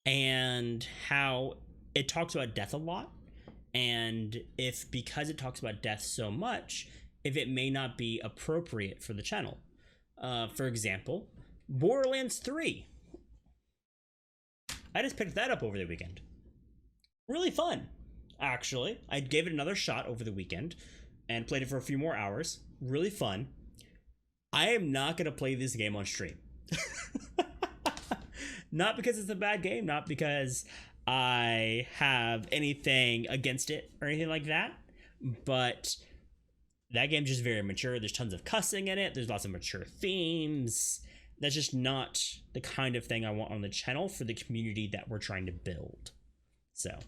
and how it talks about death a lot, and if because it talks about death so much, if it may not be appropriate for the channel. For example, Borderlands 3. I just picked that up over the weekend. Really fun, actually. I gave it another shot over the weekend and played it for a few more hours. Really fun. I am not going to play this game on stream. Not because it's a bad game, not because I have anything against it or anything like that, but that game's just very mature. There's tons of cussing in it. There's lots of mature themes. That's just not the kind of thing I want on the channel for the community that we're trying to build. So.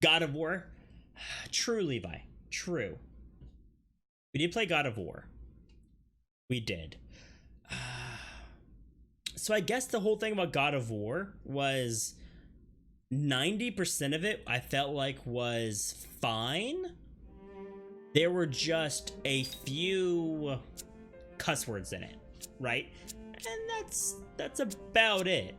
God of War. True, Levi. True. We did play God of War. We did. So I guess the whole thing about God of War was 90% of it I felt like was fine. There were just a few cuss words in it, right? And that's about it.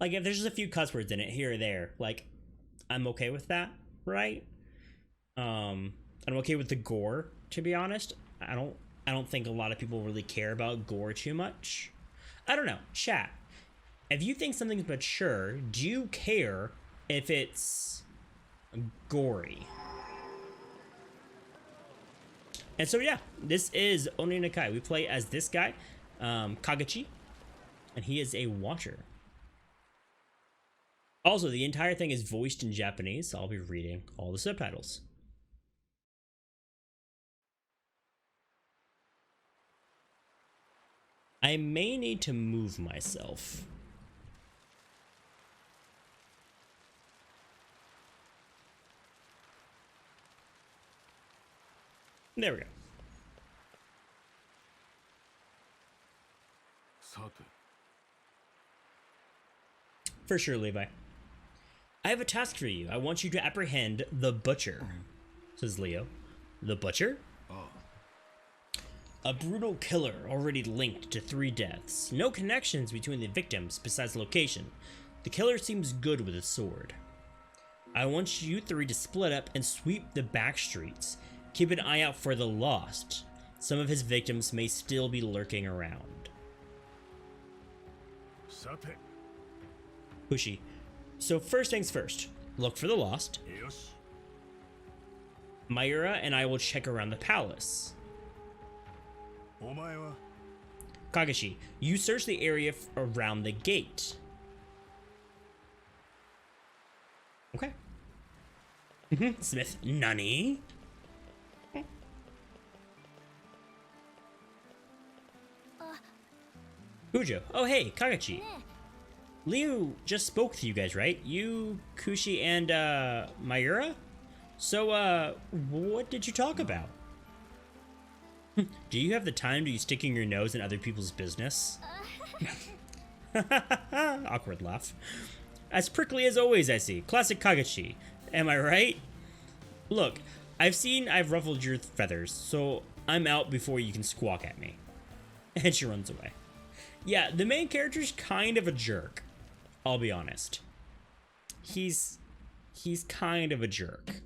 Like if there's just a few cuss words in it here or there, like I'm okay with that, right? I'm okay with the gore, to be honest. I don't think a lot of people really care about gore too much. I don't know. Chat. If you think something's mature, do you care if it's gory? And so yeah, this is Oninaki. We play as this guy, Kagachi, and he is a watcher. Also, the entire thing is voiced in Japanese, so I'll be reading all the subtitles. I may need to move myself. There we go. For sure, Levi. I have a task for you. I want you to apprehend the Butcher, says Leo. The Butcher? A brutal killer already linked to 3 deaths. No connections between the victims besides location. The killer seems good with a sword. I want you 3 to split up and sweep the back streets. Keep an eye out for the Lost. Some of his victims may still be lurking around. Hushi. So first things first, look for the Lost. Mayura and I will check around the palace. Kagashi, you search the area around the gate. Okay. Smith, nani? Ujo, oh hey, Kagachi. Liu just spoke to you guys, right? You, Kushi, and Mayura? So, what did you talk about? Do you have the time to be sticking your nose in other people's business? Awkward laugh. As prickly as always, I see. Classic Kagachi. Am I right? Look, I've ruffled your feathers, so I'm out before you can squawk at me. And she runs away. Yeah, the main character's kind of a jerk. I'll be honest. He's kind of a jerk.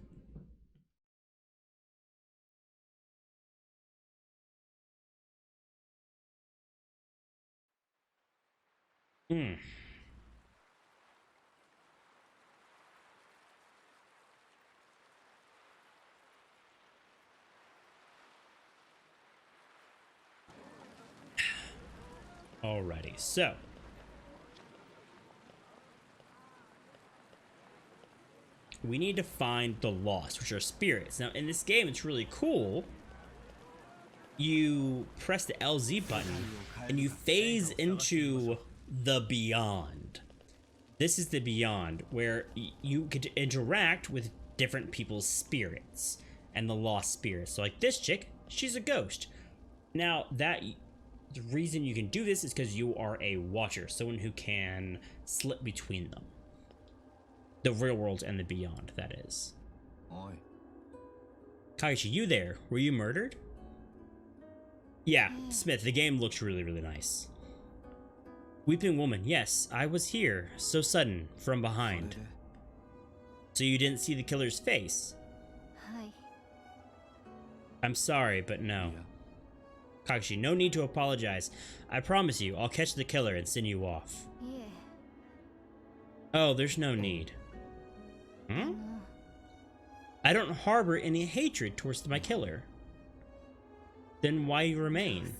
Alrighty, so we need to find the Lost, which are spirits. Now, in this game, it's really cool. You press the LZ button, and you phase into the Beyond. This is the Beyond, where you get to interact with different people's spirits and the lost spirits. So, like this chick, she's a ghost. Now, the reason you can do this is because you are a watcher, someone who can slip between them. The real world and the beyond, that is. Oi. Kaiichi, you there? Were you murdered? Yeah, Smith, the game looks really, really nice. Weeping woman, yes, I was here. So sudden, from behind. So you didn't see the killer's face? I'm sorry, but no. Kakashi, no need to apologize. I promise you, I'll catch the killer and send you off. Oh, there's no need. Hmm? I don't harbor any hatred towards my killer. Then why remain?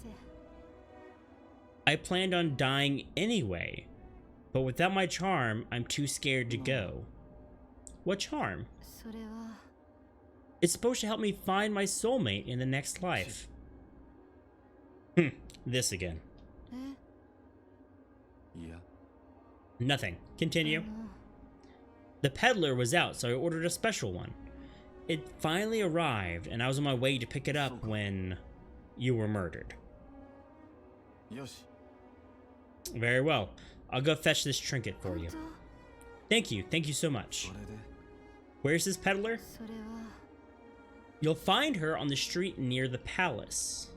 I planned on dying anyway, but without my charm, I'm too scared to go. What charm? It's supposed to help me find my soulmate in the next life. This again. Yeah. Nothing. Continue. The peddler was out, so I ordered a special one. It finally arrived, and I was on my way to pick it up when you were murdered. Yoshi. Very well. I'll go fetch this trinket for you. Thank you so much. Where's this peddler? You'll find her on the street near the palace.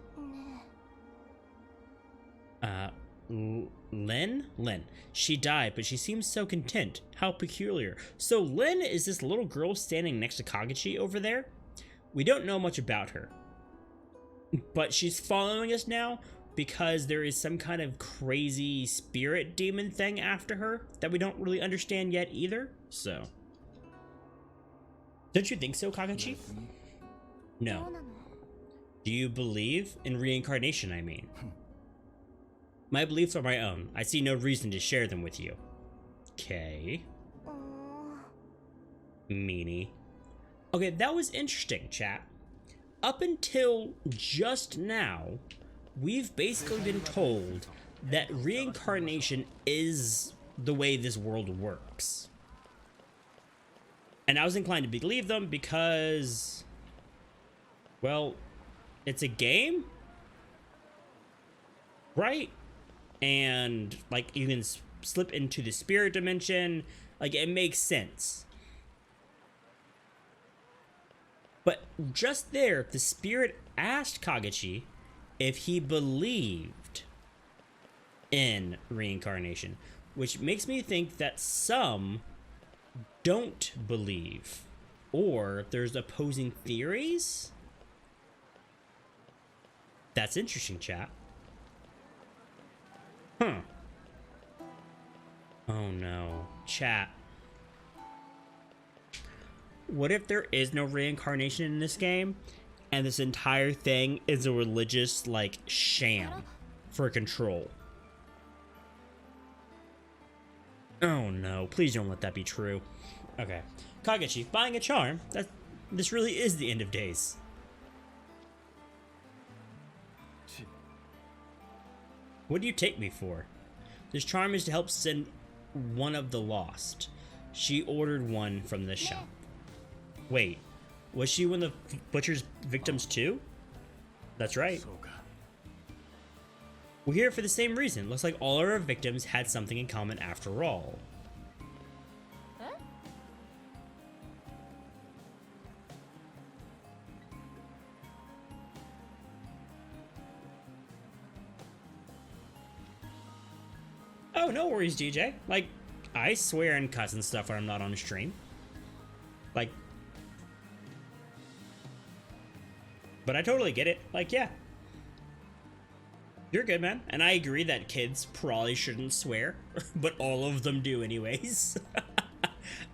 Lin? Lin. She died, but she seems so content. How peculiar. So Lin is this little girl standing next to Kakashi over there? We don't know much about her. But she's following us now because there is some kind of crazy spirit demon thing after her that we don't really understand yet either. So. Don't you think so, Kakashi? No. Do you believe in reincarnation, I mean? My beliefs are my own. I see no reason to share them with you. Okay. Meanie. Okay, that was interesting, chat. Up until just now, we've basically been told that reincarnation is the way this world works. And I was inclined to believe them because, well, it's a game, right? And, like, you can slip into the spirit dimension. Like, it makes sense. But just there, the spirit asked Kakashi if he believed in reincarnation, which makes me think that some don't believe, or there's opposing theories. That's interesting, chat. Oh no, chat. What if there is no reincarnation in this game, and this entire thing is a religious, like, sham for control? Oh no, please don't let that be true. Okay. Kakashi, buying a charm? This really is the end of days. What do you take me for? This charm is to help send one of the lost. She ordered one from the shop. Wait, was she one of the butcher's victims too? That's right. We're here for the same reason. Looks like all our victims had something in common after all. Oh, no worries, DJ. Like, I swear and cuss and stuff when I'm not on stream. Like, but I totally get it. Like, yeah. You're good, man. And I agree that kids probably shouldn't swear, but all of them do anyways.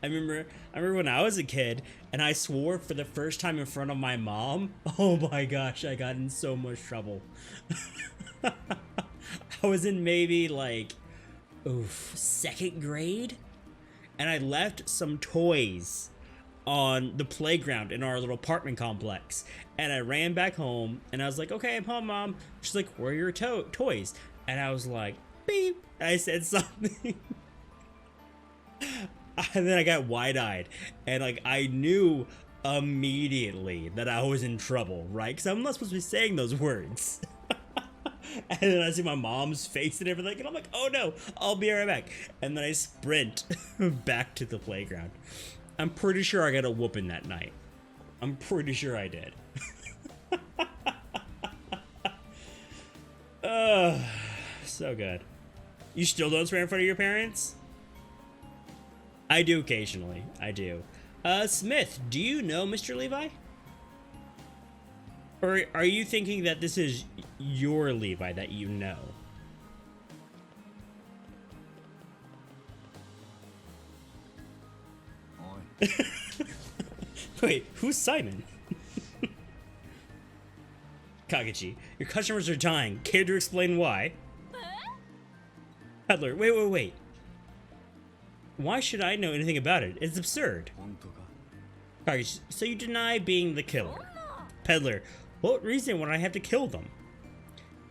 I remember when I was a kid and I swore for the first time in front of my mom. Oh my gosh, I got in so much trouble. I was in maybe like, second grade, and I left some toys on the playground in our little apartment complex, and I ran back home and I was like, okay, I'm home, Mom. She's like, where are your toys? And I was like, beep, and I said something. And then I got wide-eyed, and like I knew immediately that I was in trouble, right? Because I'm not supposed to be saying those words. And then I see my mom's face and everything, and I'm like, oh no, I'll be right back. And then I sprint back to the playground. I'm pretty sure I got a whooping that night. I'm pretty sure I did. So good. You still don't swear in front of your parents? I do occasionally. I do. Smith, do you know Mr. Levi? Or are you thinking that this is your Levi that you know? Oi. Wait, who's Simon? Kakashi, your customers are dying. Care to explain why? Peddler, wait. Why should I know anything about it? It's absurd. 本当か Kakashi, so you deny being the killer. Peddler, what reason would I have to kill them?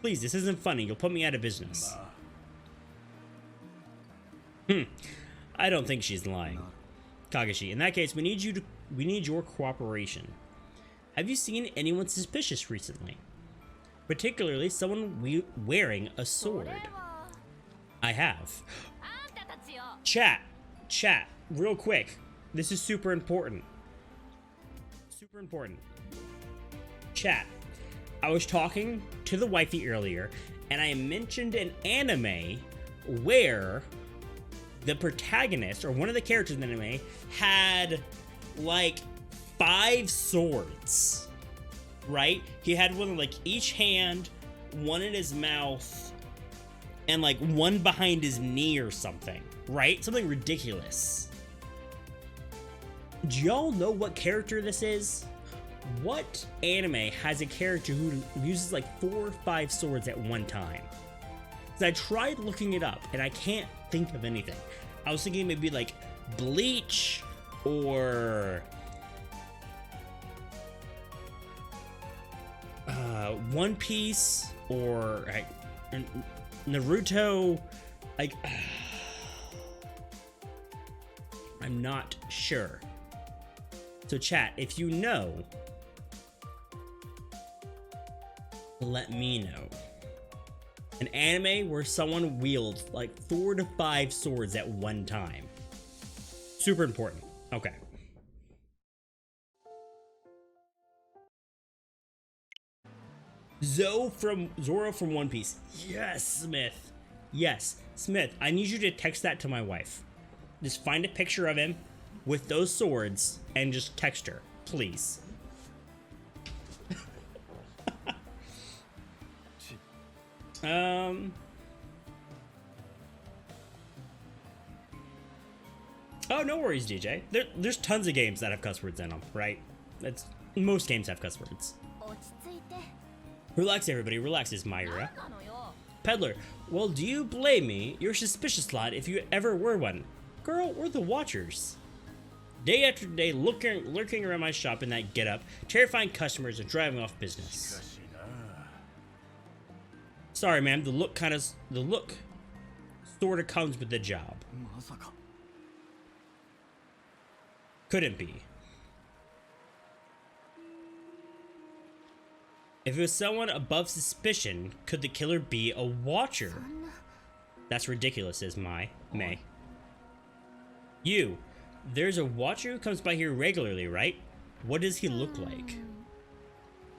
Please, this isn't funny. You'll put me out of business. I don't think she's lying. Kakashi, in that case, we need your cooperation. Have you seen anyone suspicious recently? Particularly someone wearing a sword. I have. Chat, real quick. This is super important. Chat, I was talking to the wifey earlier, and I mentioned an anime where the protagonist, or one of the characters in the anime, had like 5 swords, right? He had one in like each hand, one in his mouth, and like one behind his knee or something, right? Something ridiculous. Do y'all know what character this is? What anime has a character who uses like 4 or 5 swords at one time? Because I tried looking it up and I can't think of anything. I was thinking maybe like Bleach or One Piece or Naruto. Like, I'm not sure. So chat, if you know, let me know. An anime where someone wields like 4 to 5 swords at one time. Super important. Okay. Zoro from One Piece. Yes, Smith. Yes, Smith, I need you to text that to my wife. Just find a picture of him with those swords and just text her, please. Oh, no worries, DJ. There's tons of games that have cuss words in them, right? Most games have cuss words. Relax, everybody. Relax, is Myra. Peddler, well, do you blame me? You're suspicious, lad, if you ever were one. Girl, we're the Watchers. Day after day, lurking around my shop in that getup, terrifying customers and driving off business. Sorry, ma'am. The look sort of comes with the job. まさか Couldn't be. If it was someone above suspicion, could the killer be a Watcher? That's ridiculous, says May. You. There's a Watcher who comes by here regularly, right? What does he look like?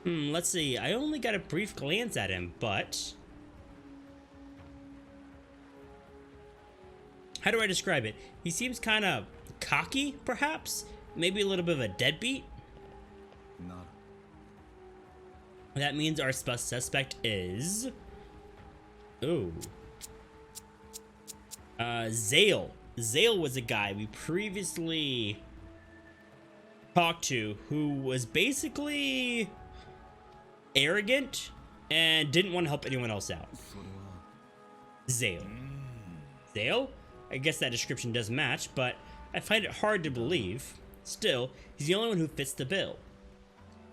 Let's see. I only got a brief glance at him, but... How do I describe it? He seems kind of cocky, perhaps? Maybe a little bit of a deadbeat? なる That means our suspect is... Ooh. Zale. Zale was a guy we previously talked to who was basically arrogant and didn't want to help anyone else out. それは Zale. Zale? I guess that description does match, but I find it hard to believe. Still, he's the only one who fits the bill.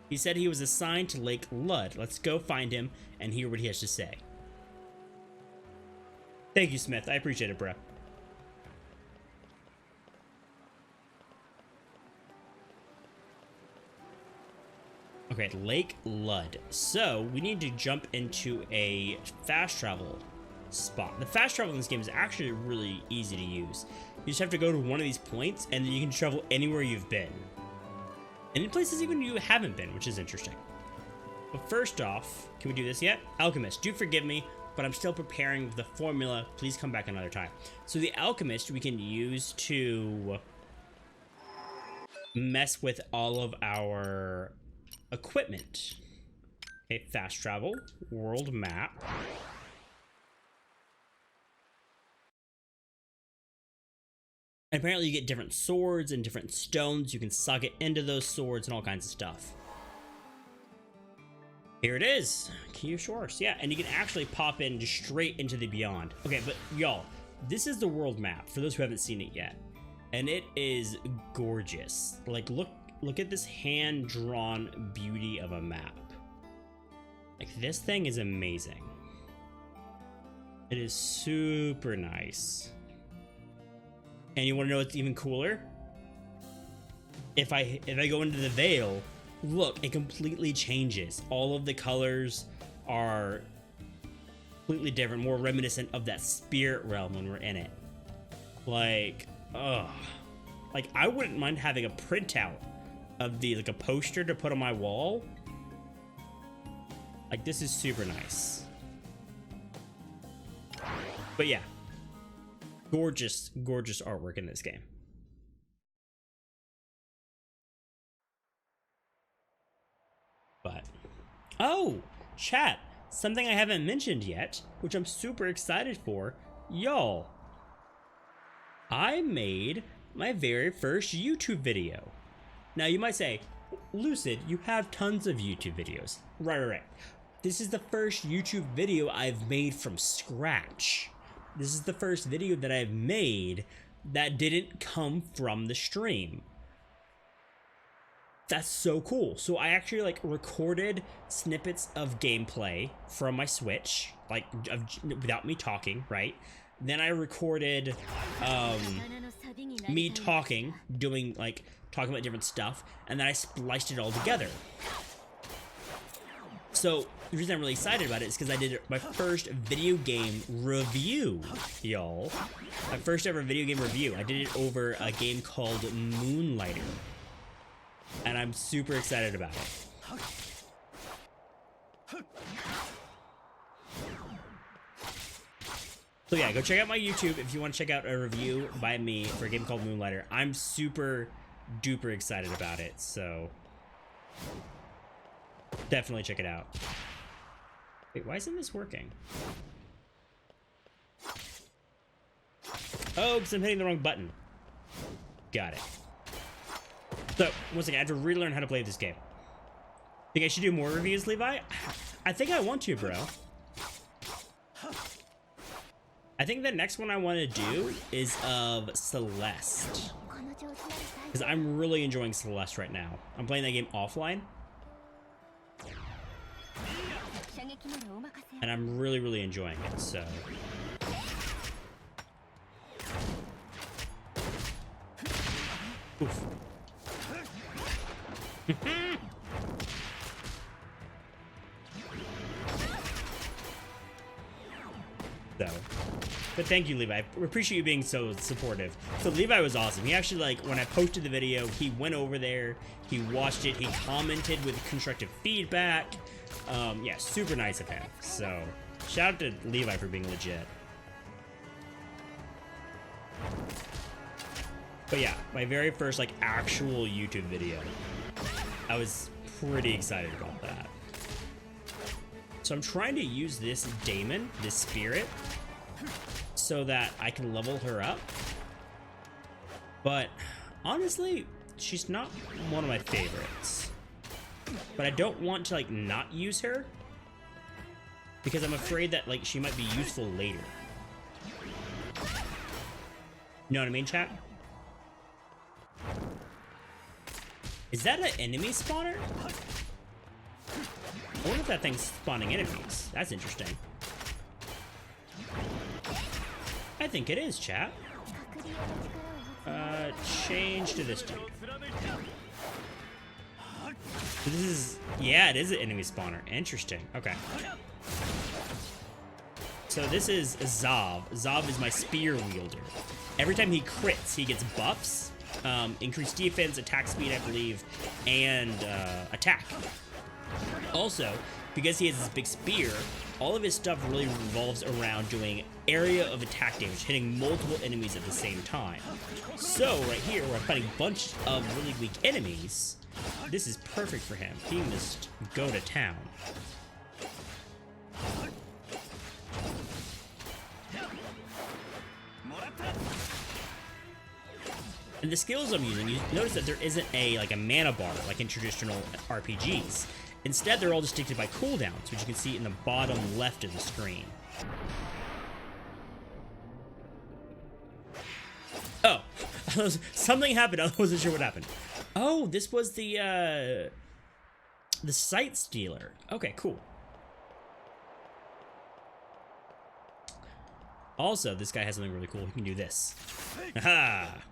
He said he was assigned to Lake Lud. Let's go find him and hear what he has to say. Thank you, Smith. I appreciate it, bruh. Okay, Lake Lud. So we need to jump into a fast travel spot. The fast travel in this game is actually really easy to use. You just have to go to one of these points and then you can travel anywhere you've been. And in places even you haven't been, which is interesting. But first off, can we do this yet? Alchemist, do forgive me, but I'm still preparing the formula. Please come back another time. So the Alchemist we can use to mess with all of our equipment. Okay, fast travel, world map. And apparently you get different swords and different stones. You can suck it into those swords and all kinds of stuff. Here it is. Key of Shores. Yeah, and you can actually pop in just straight into the Beyond. Okay, but y'all, this is the world map for those who haven't seen it yet. And it is gorgeous. Like, look at this hand-drawn beauty of a map. Like, this thing is amazing. It is super nice. And you want to know what's even cooler? If I go into the Veil, look, it completely changes. All of the colors are completely different, more reminiscent of that spirit realm when we're in it. Like, ugh. Like, I wouldn't mind having a printout of the, like, a poster to put on my wall. Like, this is super nice. But yeah. Gorgeous, gorgeous artwork in this game. But, oh, chat, something I haven't mentioned yet, which I'm super excited for. Y'all, I made my very first YouTube video. Now you might say, Lucid, you have tons of YouTube videos. Right. This is the first YouTube video I've made from scratch. This is the first video that I've made that didn't come from the stream. That's so cool. So I actually like recorded snippets of gameplay from my Switch, like without me talking, right? Then I recorded me talking, talking about different stuff, and then I spliced it all together. So the reason I'm really excited about it is because I did my first video game review, y'all. My first ever video game review. I did it over a game called Moonlighter. And I'm super excited about it. So yeah, go check out my YouTube if you want to check out a review by me for a game called Moonlighter. I'm super duper excited about it, so definitely check it out. Wait, why isn't this working? Oh, because I'm hitting the wrong button. Got it. So, once again, I have to relearn how to play this game. Think I should do more reviews, Levi? I think I want to, bro. I think the next one I want to do is of Celeste. Because I'm really enjoying Celeste right now. I'm playing that game offline. And I'm really, really enjoying it, so... Oof. So, but thank you, Levi. I appreciate you being so supportive. So Levi was awesome. He actually, like, when I posted the video, he went over there, he watched it, he commented with constructive feedback. Yeah, super nice of him. So, shout out to Levi for being legit. But yeah, my very first, like, actual YouTube video. I was pretty excited about that. So I'm trying to use this Daemon, this spirit, so that I can level her up. But honestly, she's not one of my favorites. But I don't want to, like, not use her, because I'm afraid that, like, she might be useful later. You know what I mean, chat? Is that an enemy spawner? I wonder if that thing's spawning enemies. That's interesting. I think it is, chat. Change to this dude. So this is, yeah, it is an enemy spawner. Interesting. Okay. So this is Zav. Zav is my spear wielder. Every time he crits, he gets buffs, increased defense, attack speed, I believe, and attack. Also, because he has this big spear, all of his stuff really revolves around doing area of attack damage, hitting multiple enemies at the same time. So right here, we're fighting a bunch of really weak enemies. This is perfect for him. He must go to town. And the skills I'm using, you notice that there isn't a mana bar like in traditional RPGs. Instead, they're all dictated by cooldowns, which you can see in the bottom left of the screen. Oh, something happened. I wasn't sure what happened. Oh, this was the Sight Stealer. Okay, cool. Also, this guy has something really cool. He can do this. Aha!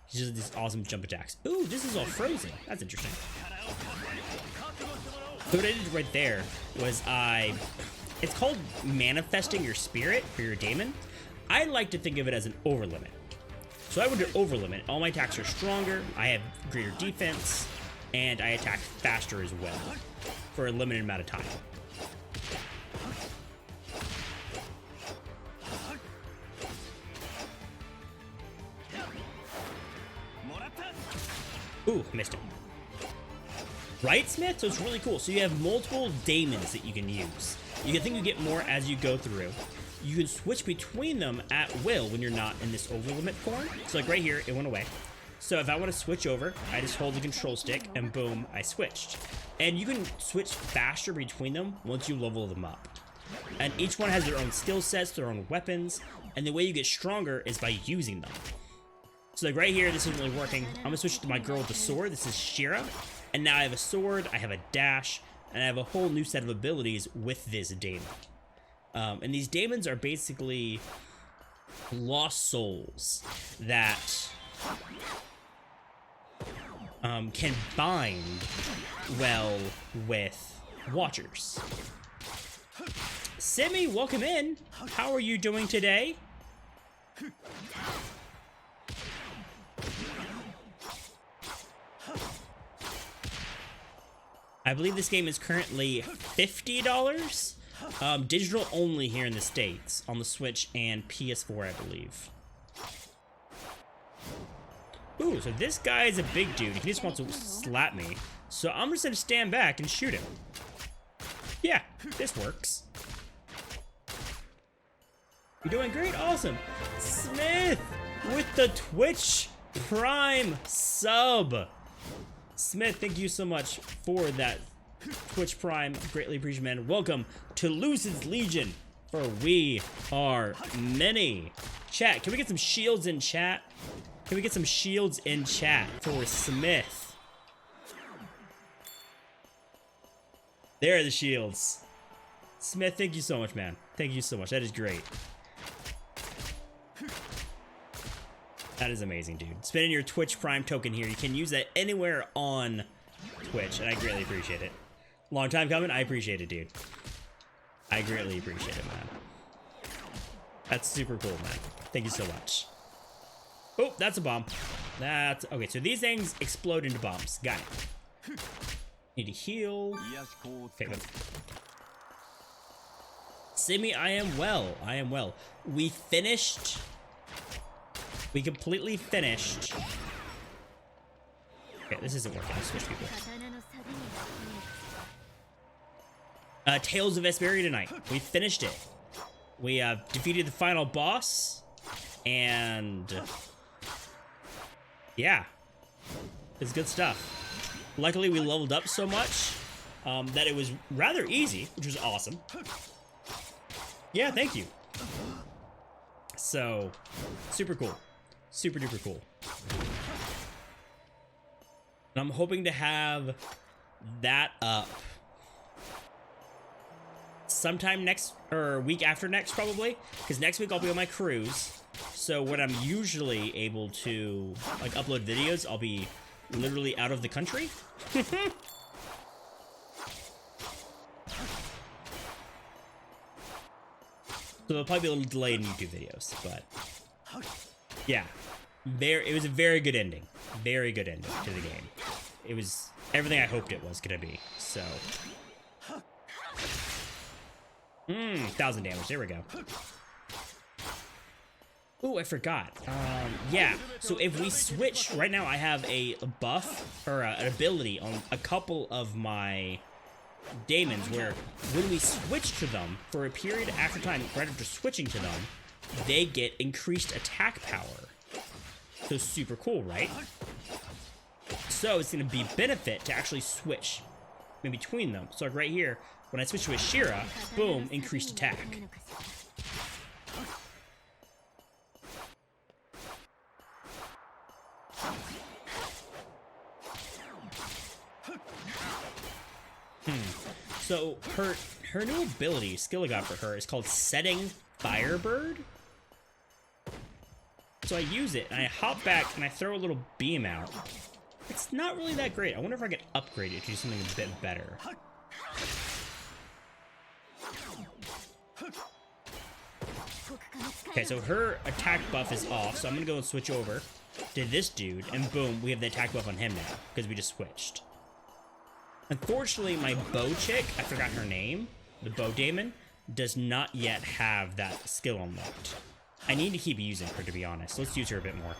He does these awesome jump attacks. Ooh, this is all frozen. That's interesting. So what I did right there was it's called manifesting your spirit for your daemon. I like to think of it as an overlimit. So I would do overlimit. All my attacks are stronger, I have greater defense, and I attack faster as well for a limited amount of time. Ooh, missed him. Right, Smith? So it's really cool. So you have multiple daemons that you can use. You can think you get more as you go through. You can switch between them at will when you're not in this overlimit form. So like right here, it went away. So if I want to switch over, I just hold the control stick and boom, I switched. And you can switch faster between them once you level them up. And each one has their own skill sets, their own weapons, and the way you get stronger is by using them. So like right here, this isn't really working. I'm gonna switch to my girl with the sword. This is Shira. And now I have a sword, I have a dash, and I have a whole new set of abilities with this daemon. And these daemons are basically lost souls that can bind well with watchers. Simi, welcome in. How are you doing today? I believe this game is currently $50. Digital only here in the States on the Switch and PS4, I believe. Ooh, so this guy is a big dude. He just wants to slap me. So I'm just gonna stand back and shoot him. Yeah, this works. You're doing great, awesome. Smith with the Twitch Prime sub. Smith, thank you so much for that Twitch Prime. Greatly appreciate, man. Welcome to Lucid's Legion, for we are many. Chat, can we get some shields in chat? Can we get some shields in chat for Smith? There are the shields. Smith, thank you so much, man. Thank you so much. That is great. That is amazing, dude. Spending your Twitch Prime token here. You can use that anywhere on Twitch, and I greatly appreciate it. Long time coming. I appreciate it, dude. I greatly appreciate it, man. That's super cool, man. Thank you so much. Oh, that's a bomb. That's... Okay, so these things explode into bombs. Got it. Need to heal. Okay, good. Simi, I am well. I am well. We finished... We completely finished. Okay, this isn't working. Let's switch people. Tales of Vesperia tonight. We finished it. We defeated the final boss. And... yeah. It's good stuff. Luckily, we leveled up so much that it was rather easy, which was awesome. Yeah, thank you. So, super cool. Super duper cool. And I'm hoping to have that up sometime next, or week after next probably, because next week I'll be on my cruise. So when I'm usually able to like upload videos, I'll be literally out of the country. So there'll probably be a little delay in YouTube videos, but yeah, it was a very good ending. Very good ending to the game. It was everything I hoped it was gonna be. So, 1,000 damage. There we go. Oh, I forgot. Yeah. So if we switch right now, I have a buff or an ability on a couple of my daemons where when we switch to them for a period after time, right after switching to them, they get increased attack power. So super cool, right? So it's going to be benefit to actually switch in between them. So like right here, when I switch to a Shira, boom, increased attack. So her new ability, skill I got for her, is called Setting Firebird. So I use it, and I hop back, and I throw a little beam out. It's not really that great. I wonder if I could upgrade it to do something a bit better. Okay, so her attack buff is off, so I'm gonna go and switch over to this dude, and boom, we have the attack buff on him now, because we just switched. Unfortunately, my bow chick, I forgot her name, the bow daemon, does not yet have that skill unlocked. I need to keep using her, to be honest. Let's use her a bit more.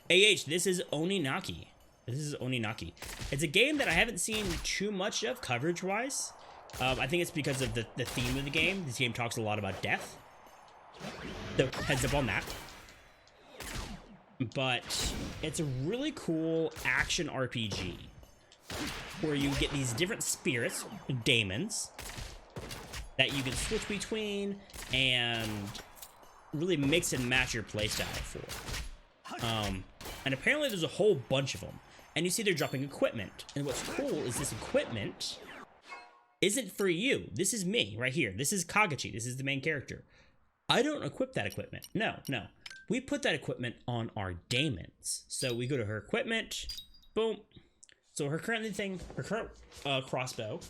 This is Oninaki. This is Oninaki. It's a game that I haven't seen too much of coverage-wise. I think it's because of the theme of the game. This game talks a lot about death. So, heads up on that. But it's a really cool action RPG where you get these different spirits, daemons, that you can switch between and really mix and match your playstyle for. And apparently there's a whole bunch of them. And you see they're dropping equipment. And what's cool is this equipment isn't for you. This is me right here. This is Kagachi. This is the main character. I don't equip that equipment. No. We put that equipment on our daemons. So we go to her equipment, boom. So her current crossbow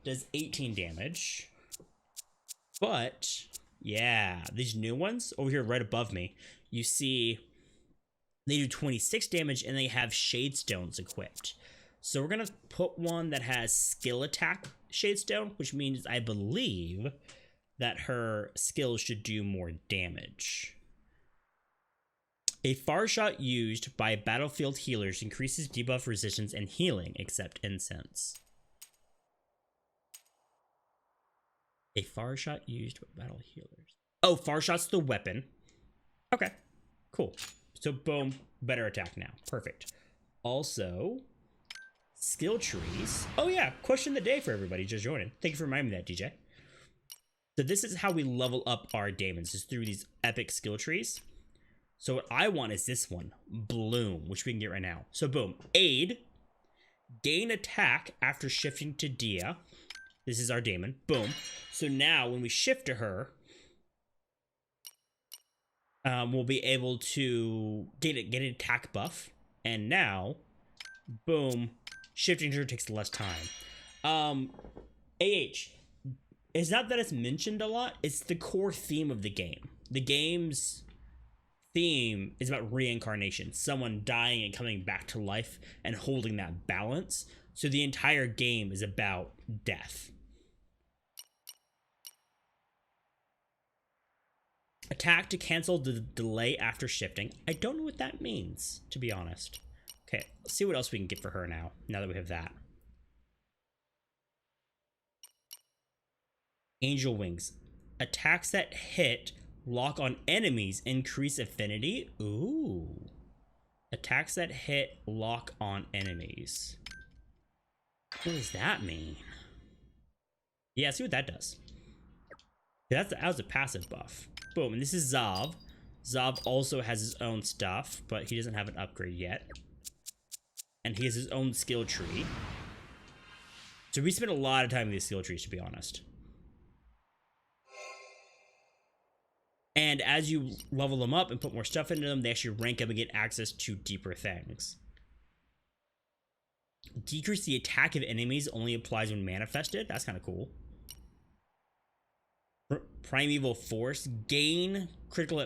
does 18 damage. But yeah, these new ones over here right above me, you see they do 26 damage and they have shade stones equipped. So we're gonna put one that has skill attack shade stone, which means I believe that her skills should do more damage. A far shot used by battlefield healers increases debuff resistance and healing, except incense. A far shot used by battle healers. Oh, far shot's the weapon. Okay, cool. So boom, better attack now. Perfect. Also, skill trees. Oh yeah, question of the day for everybody just joining. Thank you for reminding me that, DJ. So this is how we level up our daemons, is through these epic skill trees. So what I want is this one, Bloom, which we can get right now. So boom, aid, gain attack after shifting to Dia. This is our daemon, boom. So now when we shift to her, we'll be able to get an attack buff. And now, boom, shifting to her takes less time. It's not that it's mentioned a lot, it's the core theme of the game. The game's theme is about reincarnation, someone dying and coming back to life and holding that balance. So the entire game is about death. Attack to cancel the delay after shifting. I don't know what that means, to be honest. Okay, let's see what else we can get for her now that we have that. Angel Wings. Attacks that hit lock on enemies increase affinity. Ooh. Attacks that hit lock on enemies. What does that mean? Yeah, see what that does. That was a passive buff. Boom, and this is Zav. Zav also has his own stuff, but he doesn't have an upgrade yet. And he has his own skill tree. So we spent a lot of time with these skill trees, to be honest. And as you level them up and put more stuff into them, they actually rank up and get access to deeper things. Decrease the attack of enemies only applies when manifested. That's kind of cool. Primeval Force. Gain critical